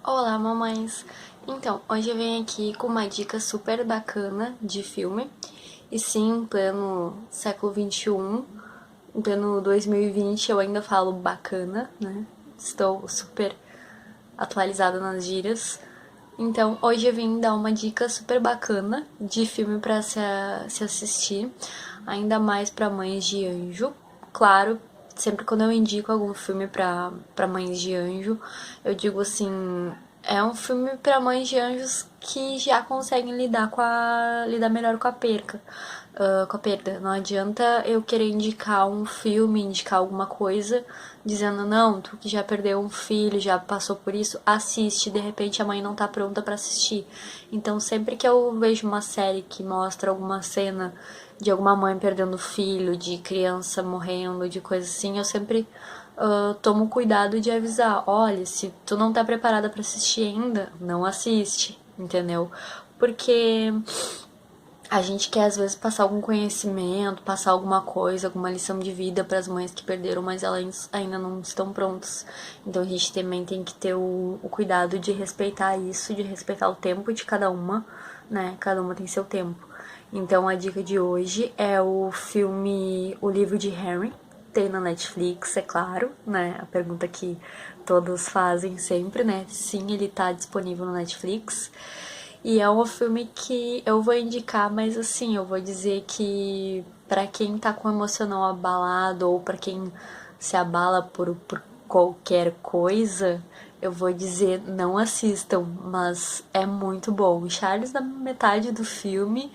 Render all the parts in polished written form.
Olá, mamães! Então, hoje eu venho aqui com uma dica super bacana de filme. E sim, em pleno século XXI, em pleno 2020, eu ainda falo bacana, né? Estou super atualizada nas gírias. Então, hoje eu vim dar uma dica super bacana de filme pra se assistir, ainda mais pra mães de anjo. Claro, sempre quando eu indico algum filme pra mães de anjo, eu digo assim, é um filme pra mães de anjos que já conseguem lidar melhor com a perca. Com a perda. Não adianta eu querer indicar um filme, indicar alguma coisa, dizendo, não, tu que já perdeu um filho, já passou por isso, assiste, de repente a mãe não tá pronta pra assistir. Então sempre que eu vejo uma série que mostra alguma cena de alguma mãe perdendo filho, de criança morrendo, de coisa assim, eu sempre tomo cuidado de avisar, olha, se tu não tá preparada pra assistir ainda, não assiste, entendeu? Porque a gente quer às vezes passar algum conhecimento, passar alguma coisa, alguma lição de vida para as mães que perderam, mas elas ainda não estão prontas. Então a gente também tem que ter o cuidado de respeitar isso, de respeitar o tempo de cada uma, né? Cada uma tem seu tempo. Então a dica de hoje é o filme O Livro de Harry. Tem na Netflix, é claro, né? A pergunta que todos fazem sempre, né? Sim, ele tá disponível no Netflix. E é um filme que eu vou indicar, mas assim, eu vou dizer que pra quem tá com o emocional abalado ou pra quem se abala por qualquer coisa, eu vou dizer não assistam, mas é muito bom. O Charles, na metade do filme,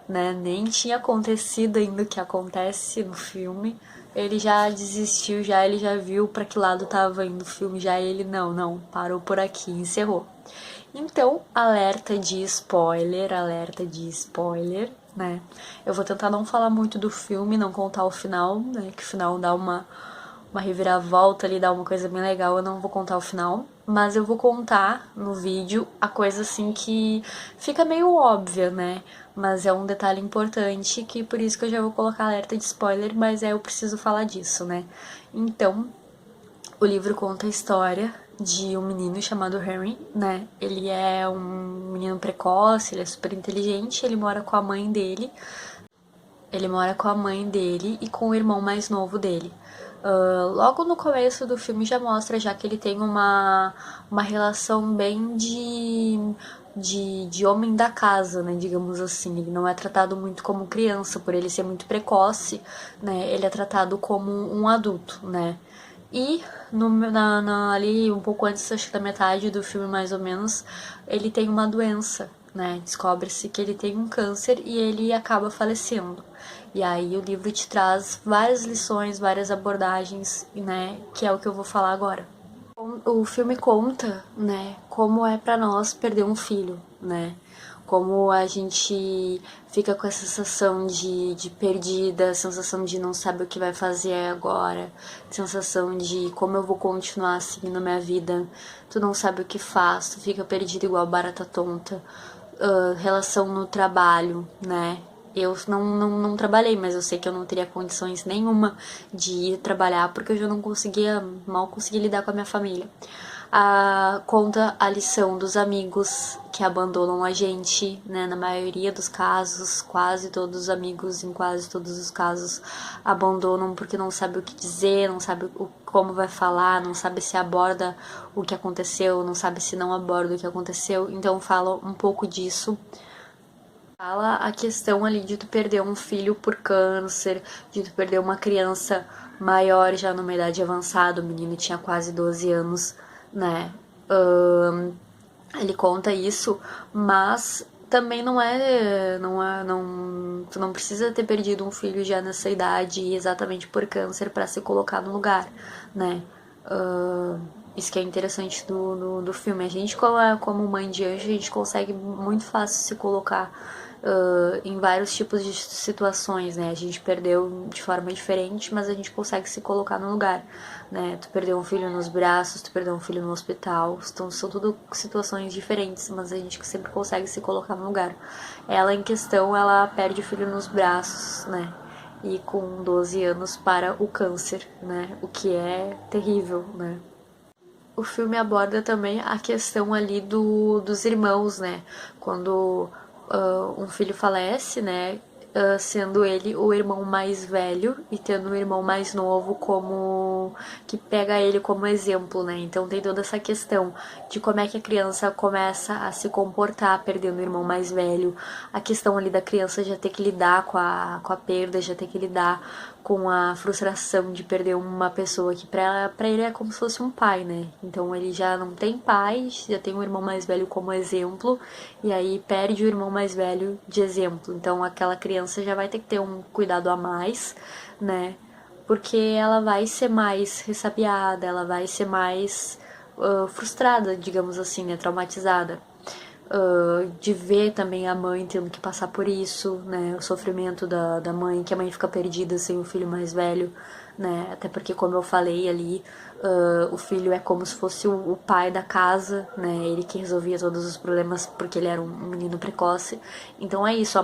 né, nem tinha acontecido ainda o que acontece no filme. Ele já desistiu, já ele já viu pra que lado tava indo o filme, já ele não, parou por aqui, encerrou. Então, alerta de spoiler, né? Eu vou tentar não falar muito do filme, não contar o final, né? Que o final dá uma reviravolta ali, dá uma coisa bem legal, eu não vou contar o final. Mas eu vou contar no vídeo a coisa assim que fica meio óbvia, né? Mas é um detalhe importante que por isso que eu já vou colocar alerta de spoiler, mas eu preciso falar disso, né? Então, o livro conta a história de um menino chamado Harry, né? Ele é um menino precoce, ele é super inteligente, ele mora com a mãe dele. Ele mora com a mãe dele e com o irmão mais novo dele. Logo no começo do filme já mostra já que ele tem uma relação bem de homem da casa, né, digamos assim. Ele não é tratado muito como criança, por ele ser muito precoce, né, ele é tratado como um adulto, né. E ali um pouco antes, acho que da metade do filme mais ou menos, ele tem uma doença, né? Descobre-se que ele tem um câncer e ele acaba falecendo. E aí o livro te traz várias lições, várias abordagens, né? Que é o que eu vou falar agora. O filme conta, né, como é pra nós perder um filho, né? Como a gente fica com a sensação de perdida, sensação de não saber o que vai fazer agora, sensação de como eu vou continuar seguindo minha vida, tu não sabe o que faz, tu fica perdido igual barata tonta. Relação no trabalho, né? Eu não trabalhei, mas eu sei que eu não teria condições nenhuma de ir trabalhar porque eu já não conseguia, mal conseguia lidar com a minha família. Conta a lição dos amigos que abandonam a gente, né? Na maioria dos casos, quase todos os amigos, em quase todos os casos, abandonam porque não sabe o que dizer, não sabe como vai falar, não sabe se aborda o que aconteceu, não sabe se não aborda o que aconteceu. Então fala um pouco disso. Fala a questão ali de tu perder um filho por câncer, de tu perder uma criança maior já numa idade avançada, o menino tinha quase 12 anos, né? Ele conta isso, mas também tu não precisa ter perdido um filho já nessa idade exatamente por câncer para se colocar no lugar, né? Isso que é interessante do filme. A gente, como mãe de anjo, a gente consegue muito fácil se colocar em vários tipos de situações, né? A gente perdeu de forma diferente, mas a gente consegue se colocar no lugar, né? Tu perdeu um filho nos braços, tu perdeu um filho no hospital, então são tudo situações diferentes, mas a gente sempre consegue se colocar no lugar. Ela, em questão, ela perde o filho nos braços, né? e com 12 anos para o câncer, né? O que é terrível, né? O filme aborda também a questão ali dos irmãos, né? Quando um filho falece, né? Sendo ele o irmão mais velho e tendo um irmão mais novo como que pega ele como exemplo, né? Então tem toda essa questão de como é que a criança começa a se comportar perdendo o irmão mais velho, a questão ali da criança já ter que lidar com a perda, já ter que lidar com a frustração de perder uma pessoa que pra ele é como se fosse um pai, né? Então ele já não tem pai, já tem um irmão mais velho como exemplo, e aí perde o irmão mais velho de exemplo. Então aquela criança já vai ter que ter um cuidado a mais, né? Porque ela vai ser mais ressabiada, ela vai ser mais frustrada, digamos assim, né? Traumatizada. De ver também a mãe tendo que passar por isso, né? O sofrimento da mãe, que a mãe fica perdida sem o filho mais velho, né? Até porque, como eu falei ali, o filho é como se fosse o pai da casa, né? Ele que resolvia todos os problemas porque ele era um menino precoce. Então é isso,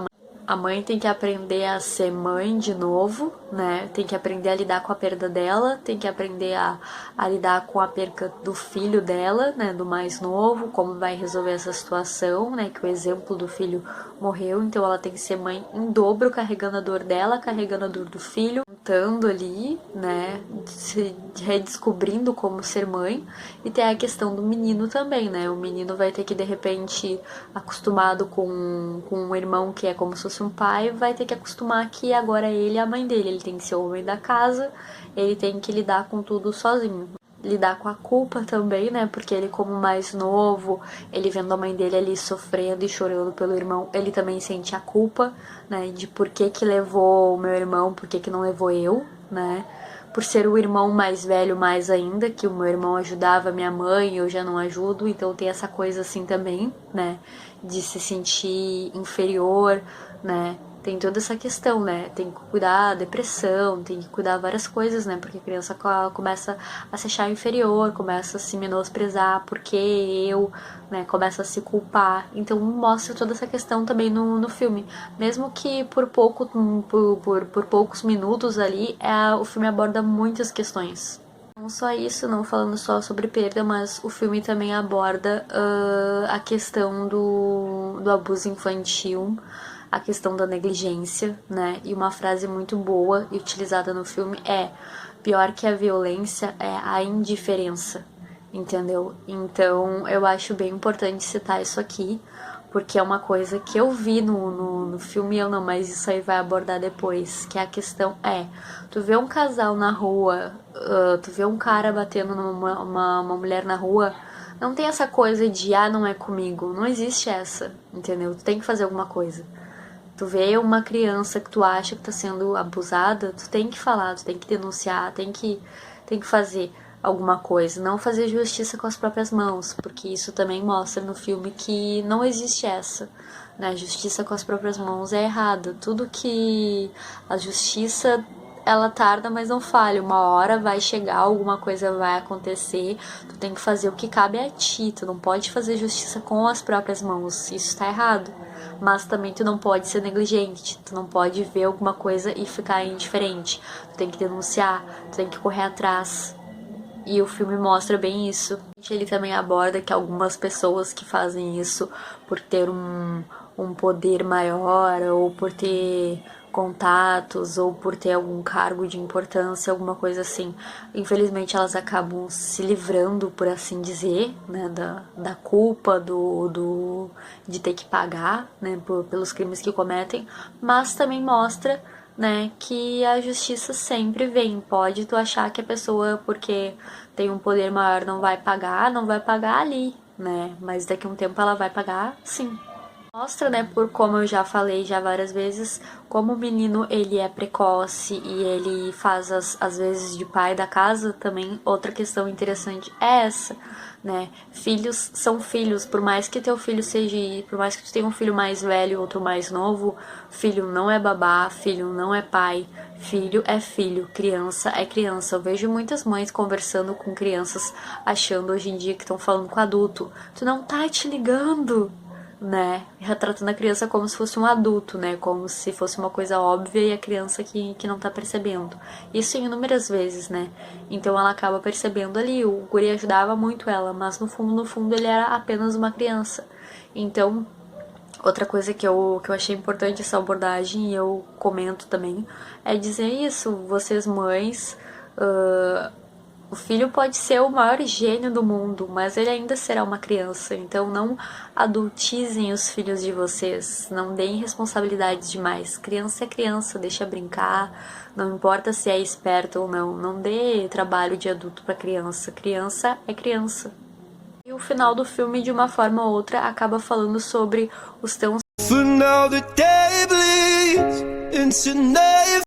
a mãe tem que aprender a ser mãe de novo, né? Tem que aprender a lidar com a perda dela, tem que aprender a lidar com a perda do filho dela, né? Do mais novo, como vai resolver essa situação, né? Que o exemplo do filho morreu, então ela tem que ser mãe em dobro, carregando a dor dela, carregando a dor do filho, lutando ali, né? Se redescobrindo como ser mãe. E tem a questão do menino também, né? O menino vai ter que, de repente, acostumado com um irmão que é como se fosse um pai, vai ter que acostumar que agora ele é a mãe dele. Ele tem que ser o homem da casa, ele tem que lidar com tudo sozinho. Lidar com a culpa também, né? Porque ele, como mais novo, ele vendo a mãe dele ali sofrendo e chorando pelo irmão, ele também sente a culpa, né? De por que levou o meu irmão, por que não levou eu, né? Por ser o irmão mais velho mais ainda, que o meu irmão ajudava a minha mãe, eu já não ajudo, então tem essa coisa assim também, né? De se sentir inferior, né? Tem toda essa questão, né? Tem que cuidar da depressão, tem que cuidar várias coisas, né? Porque a criança começa a se achar inferior, começa a se menosprezar, porque eu, né? Começa a se culpar. Então mostra toda essa questão também no filme. Mesmo que por poucos minutos ali, o filme aborda muitas questões. Não só isso, não falando só sobre perda, mas o filme também aborda a questão do abuso infantil, a questão da negligência, né? E uma frase muito boa e utilizada no filme é: pior que a violência é a indiferença, entendeu? Então eu acho bem importante citar isso aqui, porque é uma coisa que eu vi no filme, eu não, mas isso aí vai abordar depois, que a questão é, tu vê um casal na rua, tu vê um cara batendo numa uma mulher na rua, não tem essa coisa de, não é comigo, não existe essa, entendeu? Tu tem que fazer alguma coisa. Tu vê uma criança que tu acha que tá sendo abusada, tu tem que falar, tu tem que denunciar, tem que fazer alguma coisa, não fazer justiça com as próprias mãos, porque isso também mostra no filme que não existe essa, né? Justiça com as próprias mãos é errado. Tudo que a justiça ela tarda, mas não falha. Uma hora vai chegar, alguma coisa vai acontecer. Tu tem que fazer o que cabe a ti. Tu não pode fazer justiça com as próprias mãos. Isso tá errado. Mas também tu não pode ser negligente. Tu não pode ver alguma coisa e ficar indiferente. Tu tem que denunciar. Tu tem que correr atrás. E o filme mostra bem isso. Ele também aborda que algumas pessoas que fazem isso por ter um poder maior, ou por ter contatos, ou por ter algum cargo de importância, alguma coisa assim, infelizmente elas acabam se livrando, por assim dizer, né, da culpa de ter que pagar, né, pelos crimes que cometem, mas também mostra, né, que a justiça sempre vem. Pode tu achar que a pessoa, porque tem um poder maior, não vai pagar ali, né, mas daqui a um tempo ela vai pagar, sim. Mostra, né, por como eu já falei já várias vezes, como o menino ele é precoce e ele faz às vezes de pai da casa também. Outra questão interessante é essa, né? Filhos são filhos, por mais que teu filho seja, por mais que tu tenha um filho mais velho, outro mais novo, filho não é babá, filho não é pai, filho é filho, criança é criança. Eu vejo muitas mães conversando com crianças achando hoje em dia que estão falando com adulto. Tu não tá te ligando. né, retratando a criança como se fosse um adulto, né, como se fosse uma coisa óbvia e a criança que não tá percebendo. Isso inúmeras vezes, né, então ela acaba percebendo ali, o guri ajudava muito ela, mas no fundo ele era apenas uma criança. Então, outra coisa que eu achei importante essa abordagem, e eu comento também, é dizer isso, vocês mães, o filho pode ser o maior gênio do mundo, mas ele ainda será uma criança. Então não adultizem os filhos de vocês, não deem responsabilidades demais. Criança é criança, deixa brincar, não importa se é esperto ou não. Não dê trabalho de adulto para criança. Criança é criança. E o final do filme, de uma forma ou outra, acaba falando sobre os tão